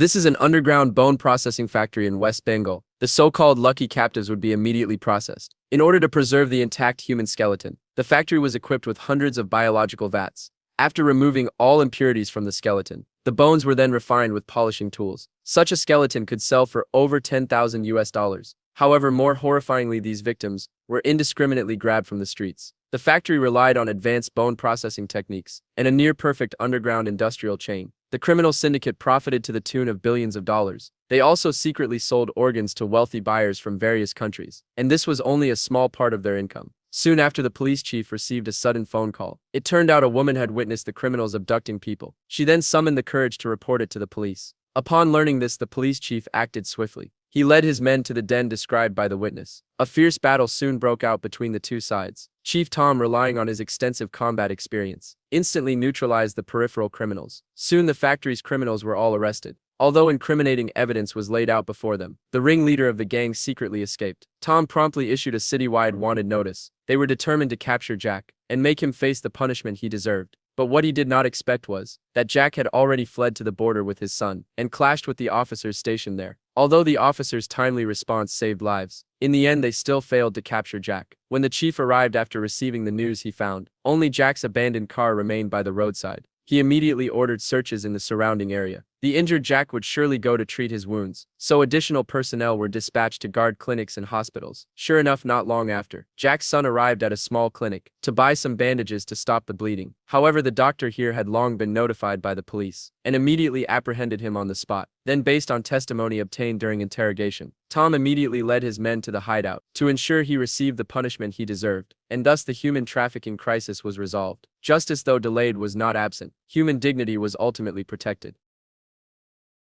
This is an underground bone processing factory in West Bengal. The so-called lucky captives would be immediately processed. In order to preserve the intact human skeleton, the factory was equipped with hundreds of biological vats. After removing all impurities from the skeleton, the bones were then refined with polishing tools. Such a skeleton could sell for over 10,000 US dollars. However, more horrifyingly, these victims were indiscriminately grabbed from the streets. The factory relied on advanced bone processing techniques and a near-perfect underground industrial chain. The criminal syndicate profited to the tune of billions of dollars. They also secretly sold organs to wealthy buyers from various countries, and this was only a small part of their income. Soon after, the police chief received a sudden phone call. It turned out a woman had witnessed the criminals abducting people. She then summoned the courage to report it to the police. Upon learning this, the police chief acted swiftly. He led his men to the den described by the witness. A fierce battle soon broke out between the two sides. Chief Tom, relying on his extensive combat experience, instantly neutralized the peripheral criminals. Soon the factory's criminals were all arrested. Although incriminating evidence was laid out before them, the ringleader of the gang secretly escaped. Tom promptly issued a citywide wanted notice. They were determined to capture Jack and make him face the punishment he deserved. But what he did not expect was that Jack had already fled to the border with his son and clashed with the officers stationed there. Although the officers' timely response saved lives, in the end they still failed to capture Jack. When the chief arrived after receiving the news, he found only Jack's abandoned car remained by the roadside. He immediately ordered searches in the surrounding area. The injured Jack would surely go to treat his wounds, so additional personnel were dispatched to guard clinics and hospitals. Sure enough, not long after, Jack's son arrived at a small clinic to buy some bandages to stop the bleeding. However, the doctor here had long been notified by the police and immediately apprehended him on the spot. Then, based on testimony obtained during interrogation, Tom immediately led his men to the hideout to ensure he received the punishment he deserved, and thus the human trafficking crisis was resolved. Justice, though delayed, was not absent. Human dignity was ultimately protected.